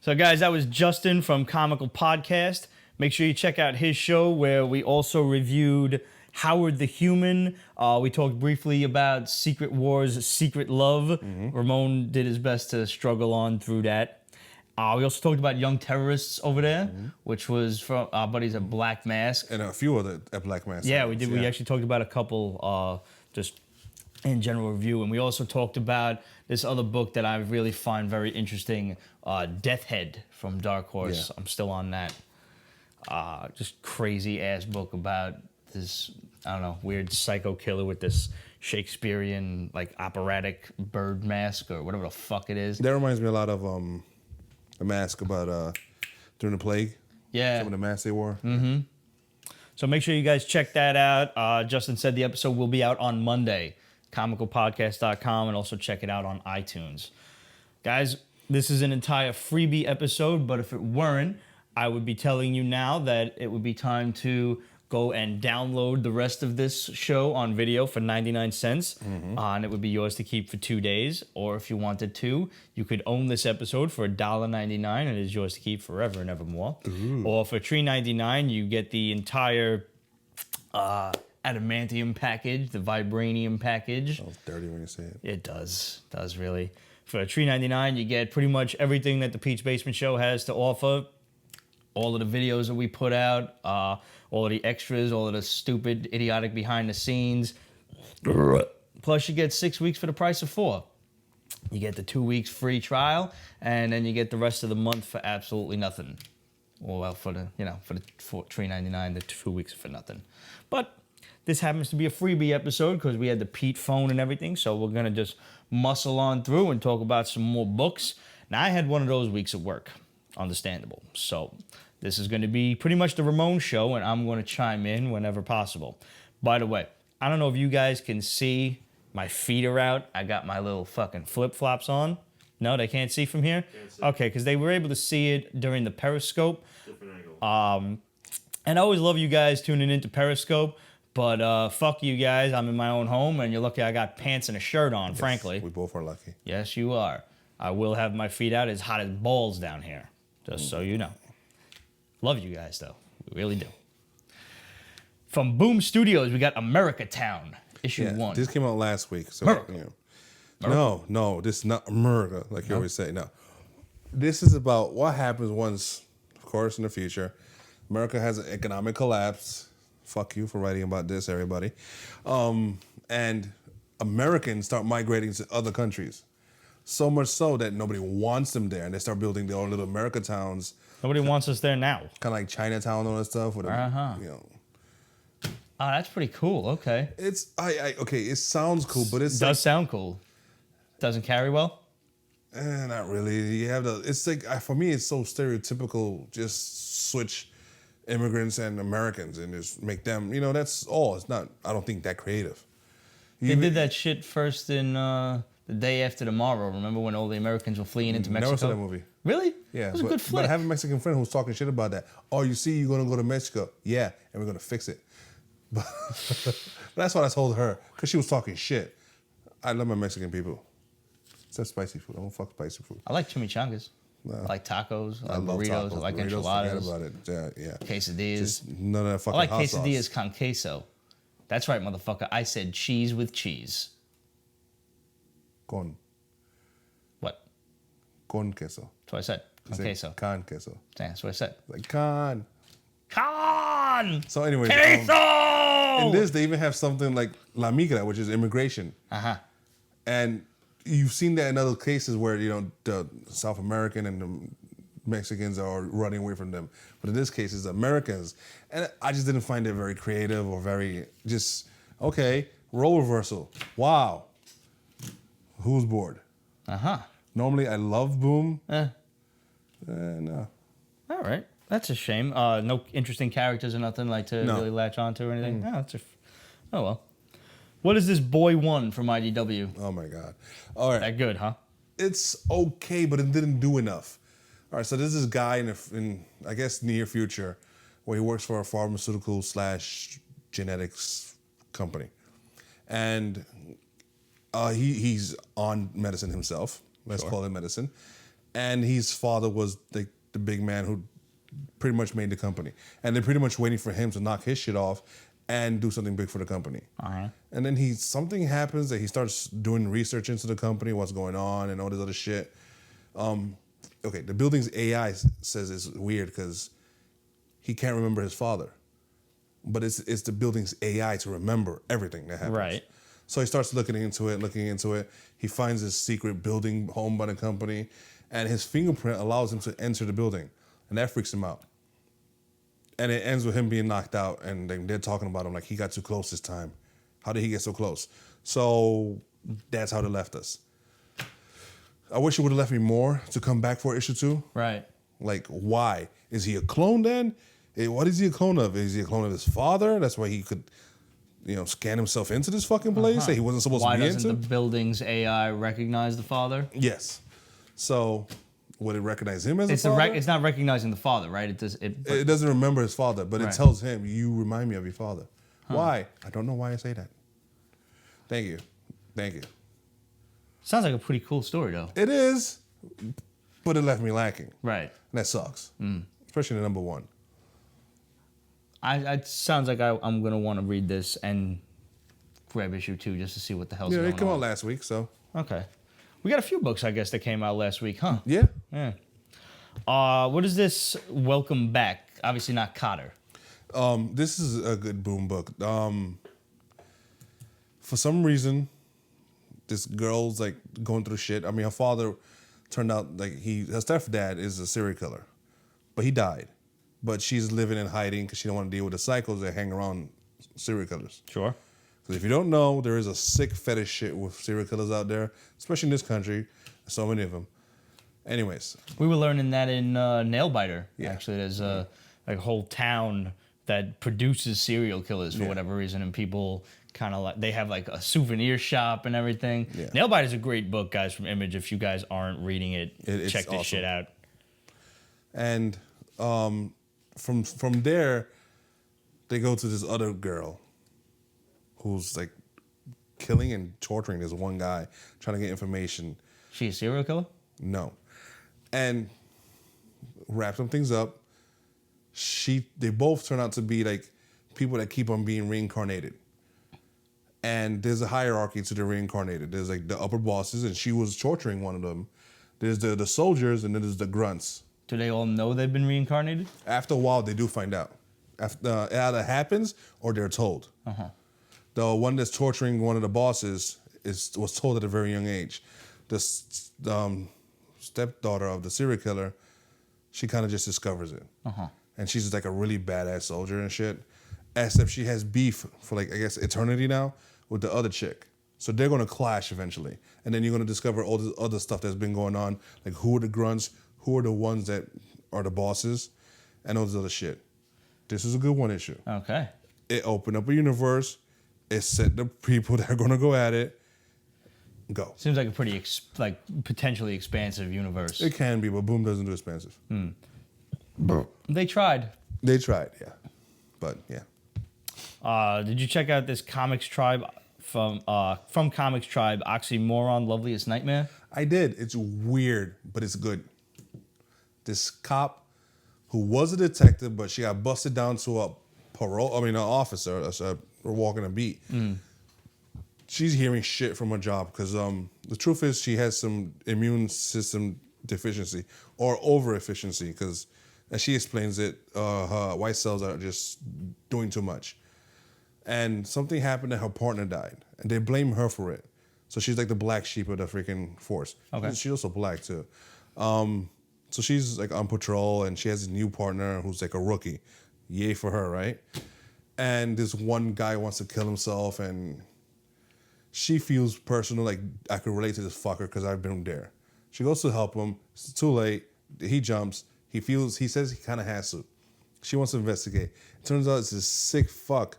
So, guys, that was Justin from Comical Podcast. Make sure you check out his show where we also reviewed Howard the Human. We talked briefly about Secret Wars, Secret Love. Ramon did his best to struggle on through that. We also talked about Young Terrorists over there, which was from our buddies at Black Mask. And a few other at Black Mask. Yeah, we did. Yeah. We actually talked about a couple just in general review. And we also talked about this other book that I really find very interesting, Death Head from Dark Horse. Yeah. I'm still on that. Just crazy ass book about this, I don't know, weird psycho killer with this Shakespearean, like, operatic bird mask or whatever the fuck it is. That reminds me a lot of the mask about during the plague. Yeah. Some of the masks they wore. Mm-hmm. So make sure you guys check that out. Justin said the episode will be out on Monday. ComicalPodcast.com, and also check it out on iTunes. Guys, this is an entire freebie episode, but if it weren't, I would be telling you now that it would be time to go and download the rest of this show on video for 99 cents. And it would be yours to keep for 2 days. Or if you wanted to, you could own this episode for $1.99 and it is yours to keep forever and evermore. Or for $3.99, you get the entire adamantium package, the vibranium package. Sounds dirty when you say it. It does really. For $3.99, you get pretty much everything that the Pete's Basement Show has to offer. All of the videos that we put out, all of the extras, all of the stupid, idiotic behind the scenes. Plus, you get 6 weeks for the price of 4. You get the 2 weeks free trial, and then you get the rest of the month for absolutely nothing. Well, for the $3.99, the 2 weeks for nothing. But this happens to be a freebie episode because we had the Pete phone and everything, so we're gonna just muscle on through and talk about some more books. Now, I had one of those weeks at work. Understandable. So this is going to be pretty much the Ramon show, and I'm going to chime in whenever possible. By the way, I don't know if you guys can see my feet are out. I got my little fucking flip-flops on. No, they can't see from here? Okay, because they were able to see it during the Periscope. Different angle. And I always love you guys tuning into Periscope, but fuck you guys. I'm in my own home, and you're lucky I got pants and a shirt on, Yes, frankly. we both are lucky. Yes, you are. I will have my feet out as hot as balls down here. Just so you know. Love you guys, though. We really do. From Boom Studios, we got Americatown, issue 1. This came out last week. So, America. No, this is not America, like you always say. No. This is about what happens once, of course, in the future, America has an economic collapse. Fuck you for writing about this, everybody. And Americans start migrating to other countries. So much so that nobody wants them there, and they start building their own little Americatowns. Nobody wants us there now. Kind of like Chinatown and all that stuff. With Oh, that's pretty cool. Okay. It's okay. It sounds cool, but it does sound cool. Doesn't carry well. Not really. You have the. It's like for me, it's so stereotypical. Just switch immigrants and Americans and just make them. That's all. It's not. I don't think that creative. They did that shit first in. The Day After Tomorrow. Remember when all the Americans were fleeing into Mexico? Never saw that movie. Really? Yeah. It was a good flick. But I have a Mexican friend who's talking shit about that. Oh, you see, you're going to go to Mexico. Yeah, and we're going to fix it. But that's what I told her, because she was talking shit. I love my Mexican people. Except spicy food. I don't fuck spicy food. I like chimichangas. No. I like tacos. I like burritos. I like burritos, enchiladas. Forget about it. Yeah. Quesadillas. Just none of that fucking hot sauce. I like quesadillas con queso. That's right, motherfucker. I said cheese with cheese. Con. What? Con queso. That's what I said. Con queso. Con queso. Yeah, that's what I said. Like con. Con! So anyway. Queso! In this, they even have something like La Migra, which is immigration. Uh-huh. And you've seen that in other cases where, the South American and the Mexicans are running away from them. But in this case, it's Americans. And I just didn't find it very creative or very okay, role reversal. Wow. Who's bored? Uh-huh. Normally, I love Boom. No. All right. That's a shame. No interesting characters or nothing like to really latch onto or anything? Oh, well. What is this Boy 1 from IDW? Oh, my God. All right. That good, huh? It's okay, but it didn't do enough. All right, so there's this guy in I guess, near future where he works for a pharmaceutical / genetics company. And he's on medicine himself. Let's call it medicine. and his father was the big man who pretty much made the company, and they're pretty much waiting for him to knock his shit off and do something big for the company. And then something happens that he starts doing research into the company, what's going on, and all this other shit. Okay, the building's AI says it's weird because he can't remember his father, but it's the building's AI to remember everything that happens. Right. So he starts looking into it. He finds this secret building owned by the company, and his fingerprint allows him to enter the building, and that freaks him out. And it ends with him being knocked out, and they're talking about him like he got too close this time. How did he get so close? So that's how they left us. I wish it would have left me more to come back for issue 2. Right. Like, why? Is he a clone then? What is he a clone of? Is he a clone of his father? That's why he could, scan himself into this fucking place that he wasn't supposed to be into? Why doesn't the building's AI recognize the father? Yes. So would it recognize him as a father? It's not recognizing the father, right? It doesn't remember his father, but it tells him, you remind me of your father. Why? I don't know why I say that. Thank you. Sounds like a pretty cool story, though. It is, but it left me lacking. Right. And that sucks. Especially the number 1. It sounds like I'm going to want to read this and grab issue 2 just to see what the hell's going on. Yeah, it came out last week, so. Okay. We got a few books, I guess, that came out last week, huh? Yeah. What is this Welcome Back? Obviously not Cotter. This is a good boom book. For some reason, this girl's like going through shit. I mean, her father turned out like her stepdad is a serial killer, but he died. But she's living in hiding because she don't want to deal with the cycles that hang around serial killers. Sure. Because if you don't know, there is a sick fetish shit with serial killers out there, especially in this country. So many of them. Anyways. We were learning that in Nailbiter, Yeah. actually. There's a whole town that produces serial killers for whatever reason, and people kind of they have like a souvenir shop and everything. Yeah. Nailbiter is a great book, guys, from Image. If you guys aren't reading it, check this shit out. And from there, they go to this other girl who's like killing and torturing this one guy, trying to get information. She a serial killer? No. And wrap some things up. They both turn out to be like people that keep on being reincarnated. And there's a hierarchy to the reincarnated. There's like the upper bosses, and she was torturing one of them. There's the soldiers, and then there's the grunts. Do they all know they've been reincarnated? After a while, they do find out. It either happens or they're told. The one that's torturing one of the bosses was told at a very young age. The stepdaughter of the serial killer, she kind of just discovers it. And she's just like a really badass soldier and shit. Except she has beef for like, I guess, eternity now with the other chick. So they're going to clash eventually. And then you're going to discover all this other stuff that's been going on. Like who are the grunts? Who are the ones that are the bosses? And all this other shit. This is a good one issue. Okay. It opened up a universe. It set the people that are going to go at it. Go. Seems like a pretty potentially expansive universe. It can be, but Boom doesn't do expansive. They tried. Yeah. But yeah. Did you check out this Comics Tribe from Comics Tribe, Oxymoron, Loveliest Nightmare? I did. It's weird, but it's good. This cop who was a detective, but she got busted down to an officer, walking a beat. She's hearing shit from her job because the truth is she has some immune system deficiency or over efficiency because, as she explains it, her white cells are just doing too much. And something happened and her partner died, and they blame her for it. So she's like the black sheep of the freaking force. Okay. She's also black too. So she's like on patrol, and she has a new partner who's like a rookie. Yay for her, right? And this one guy wants to kill himself, and she feels personal, like I could relate to this fucker because I've been there. She goes to help him. It's too late. He jumps. He says he kind of has to. She wants to investigate. It turns out it's this sick fuck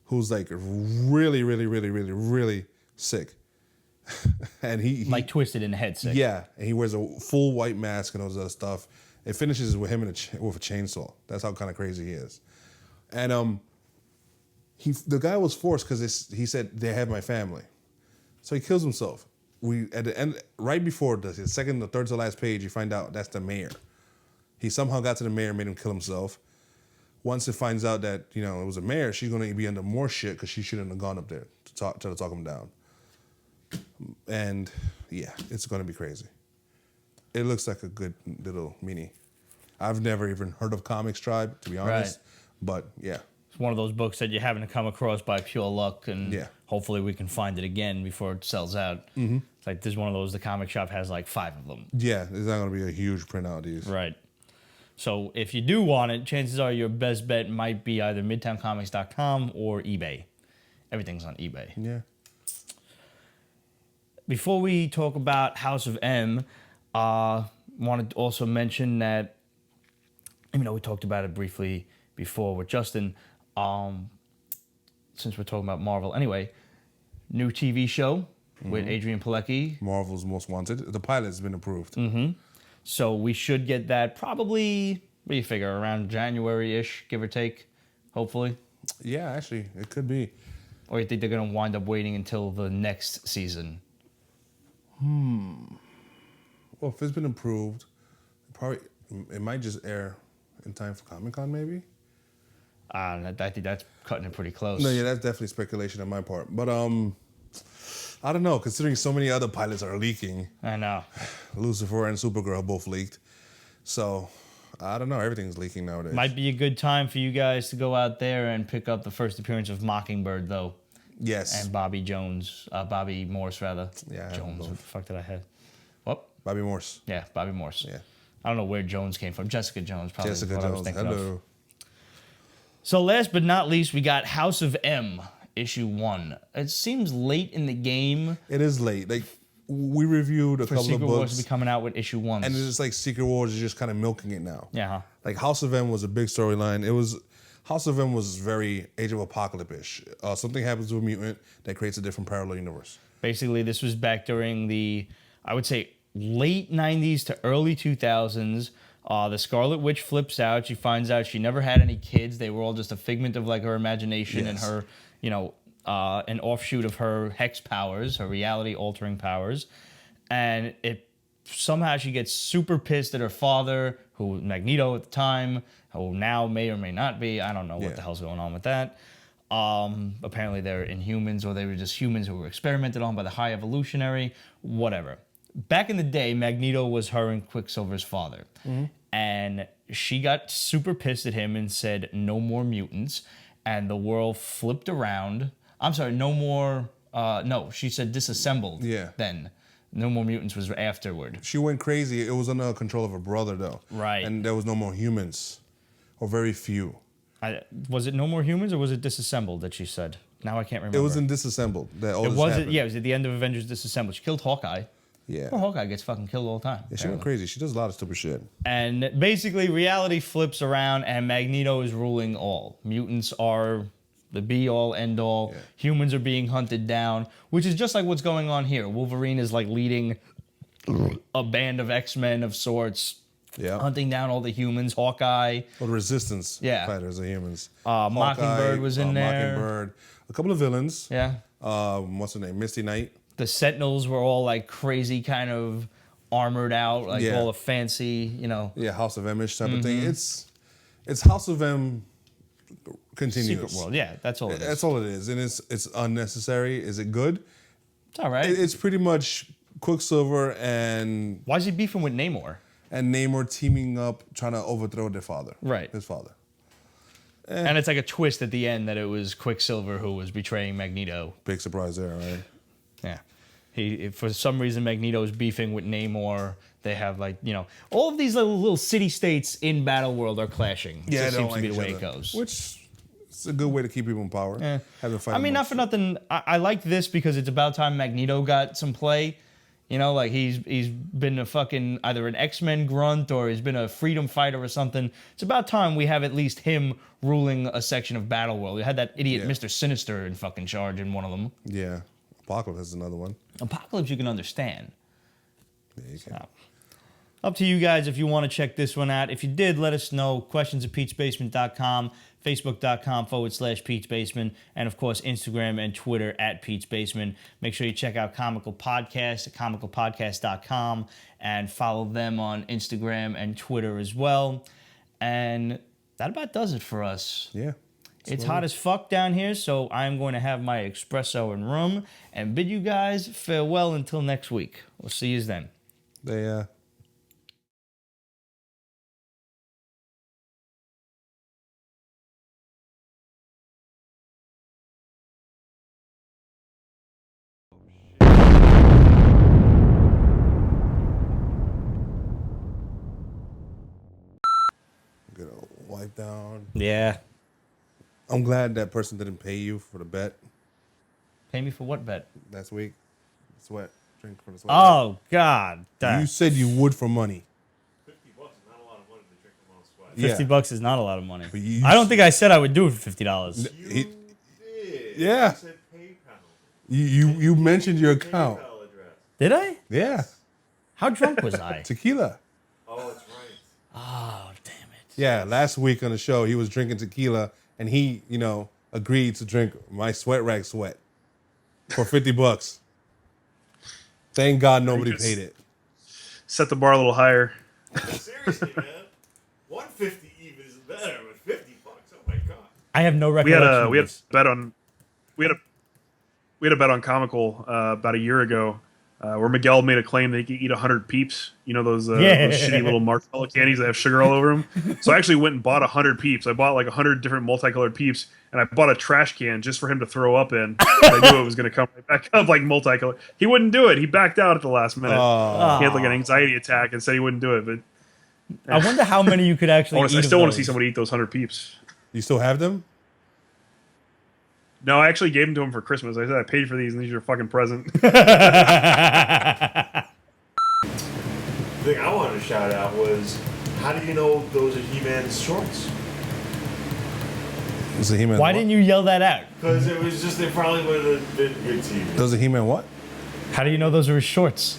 who's like really, really, really, really, really sick. And he like twisted in the head sick. Yeah, and he wears a full white mask and all this other stuff. It finishes with him with a chainsaw. That's how kind of crazy he is. And the guy was forced because he said they have my family, so he kills himself. at the end, right before the second or third to last page, you find out that's the mayor. He somehow got to the mayor and made him kill himself. Once it finds out that, you know, it was a mayor, she's going to be under more shit because she shouldn't have gone up there to try to talk him down. And, yeah, it's going to be crazy. It looks like a good little mini. I've never even heard of Comics Tribe, to be honest. Right. But, yeah. It's one of those books that you happen to come across by pure luck, and hopefully we can find it again before it sells out. Mm-hmm. It's like there's one of those, the comic shop has like 5 of them. Yeah, there's not going to be a huge print out of these. Right. So if you do want it, chances are your best bet might be either midtowncomics.com or eBay. Everything's on eBay. Yeah. Before we talk about House of M, wanted to also mention that, you know, we talked about it briefly before with Justin. Since we're talking about Marvel anyway, new TV show with Adrian Pilecki. Marvel's Most Wanted. The pilot's been approved. Mm-hmm. So we should get that probably, what do you figure, around January-ish, give or take, hopefully? Yeah, actually, it could be. Or you think they're going to wind up waiting until the next season? Well, if it's been approved, it might just air in time for Comic-Con, maybe? I think that's cutting it pretty close. No, yeah, that's definitely speculation on my part. But, I don't know, considering so many other pilots are leaking. I know. Lucifer and Supergirl both leaked. So, I don't know. Everything's leaking nowadays. Might be a good time for you guys to go out there and pick up the first appearance of Mockingbird, though. Yes. And Bobby Morse, rather. Yeah. Jones, what the fuck did I have? What? Bobby Morse. Yeah, Bobby Morse. Yeah. I don't know where Jones came from. Jessica Jones, probably. Jessica what Jones. I was thinking Hello. of. So last but not least, we got House of M. Issue 1. It seems late in the game. It is late. Like, we reviewed a couple Secret of books. Wars to be coming out with issue 1. And it's just like Secret Wars is just kind of milking it now. Yeah. Like, House of M was a big storyline. House of M was very Age of Apocalypse-ish. Something happens to a mutant that creates a different parallel universe. Basically, this was back during the, I would say, late 90s to early 2000s. The Scarlet Witch flips out. She finds out she never had any kids. They were all just a figment of like her imagination and her, you know, an offshoot of her hex powers, her reality-altering powers. And it somehow she gets super pissed at her father, who was Magneto at the time, who now may or may not be. I don't know what the hell's going on with that. Apparently they're Inhumans, or they were just humans who were experimented on by the High Evolutionary, whatever. Back in the day, Magneto was her and Quicksilver's father. Mm-hmm. And she got super pissed at him and said, no more mutants. And the world flipped around. I'm sorry, no more... no, she said disassembled then. No more mutants was afterward. She went crazy. It was under control of her brother, though. Right. And there was no more humans. Or very few. Was it no more humans, or was it disassembled that she said? Now I can't remember. It was in Disassembled. That all it this was happened. Yeah, it was at the end of Avengers Disassembled. She killed Hawkeye. Yeah. Poor Hawkeye gets fucking killed all the time. Yeah, she went crazy. She does a lot of stupid shit. And basically, reality flips around, and Magneto is ruling all. Mutants are the be-all, end-all. Yeah. Humans are being hunted down, which is just like what's going on here. Wolverine is like leading a band of X-Men of sorts, hunting down all the humans. Hawkeye. Well, the Resistance fighters are humans. Mockingbird was in there. Mockingbird. A couple of villains. Yeah. What's her name? Misty Knight. The Sentinels were all like crazy kind of armored out, like all the fancy, you know. Yeah, House of M-ish type of thing. It's House of M continuous. Secret World, yeah, that's all it is. That's all it is. And it's unnecessary. Is it good? It's all right. It's pretty much Quicksilver and... Why is he beefing with Namor? And Namor teaming up, trying to overthrow their father. Right. His father. And it's like a twist at the end that it was Quicksilver who was betraying Magneto. Big surprise there, right? Yeah. For some reason, Magneto's beefing with Namor. They have, like, you know, all of these little city-states in Battleworld are clashing. It just seems to be the way it goes. Which is a good way to keep people in power. Yeah. Have them fight. I mean, not for nothing. I like this because it's about time Magneto got some play. You know, like he's been a fucking either an X-Men grunt or he's been a freedom fighter or something. It's about time we have at least him ruling a section of Battleworld. We had that idiot Mr. Sinister in fucking charge in one of them. Yeah. Apocalypse is another one. Apocalypse you can understand. Yeah, you can. up to you guys if you want to check this one out. If you did, let us know. questions@peachbasement.com, facebook.com/peachbasement, and of course, Instagram and Twitter @peachbasement. Make sure you check out Comical Podcast at comicalpodcast.com and follow them on Instagram and Twitter as well. And that about does it for us. Yeah. It's hot as fuck down here, so I'm going to have my espresso and rum and bid you guys farewell until next week. We'll see you then. They gonna wipe down. Yeah. I'm glad that person didn't pay you for the bet Pay me for what bet? last week. Drink for the sweat. Oh, God. You said you would for money. $50 is not a lot of money to drink a little sweat. Yeah. $50 is not a lot of money. But you- I don't think I said I would do it for $50. You He- did. Yeah. You said PayPal. You mentioned your account. PayPal address. Did I? Yeah. How drunk was I? Tequila. Oh, that's right. Oh, damn it. Yeah, last week on the show, he was drinking tequila, and he, agreed to drink my sweat rag sweat for $50. Thank God nobody just- paid it. Set the bar a little higher. Seriously, man. 150 even is better, but $50. Oh my god. I have no We recollection. had a of we had this. a bet on Comical about a year ago where Miguel made a claim that he could eat 100 Peeps. You know those shitty little marshmallow candies that have sugar all over them. So I actually went and bought 100 Peeps. I bought like 100 different multicolored Peeps, and I bought a trash can just for him to throw up in. I knew it was going to come right back up like multicolored. He wouldn't do it. He backed out at the last minute. Oh. He had like an anxiety attack and said he wouldn't do it. But I wonder how many you could actually eat I of still want to see those. somebody eat those 100 Peeps. You still have them? No, I actually gave them to him for Christmas. I said I paid for these, and these are a fucking present. The thing I wanted to shout out was, how do you know those are He-Man's shorts? Does a He-Man Why what? didn't you yell that out? Because it was just, they probably would have been good to you. Does a He-Man what? How do you know those are his shorts?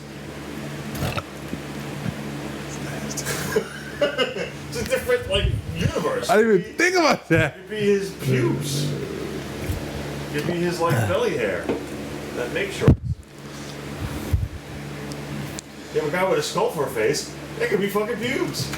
It's a different, universe. I didn't even think about that. Could be his pubes. Could be his, belly hair. That makes shorts. You have a guy with a skull for a face, that could be fucking pubes.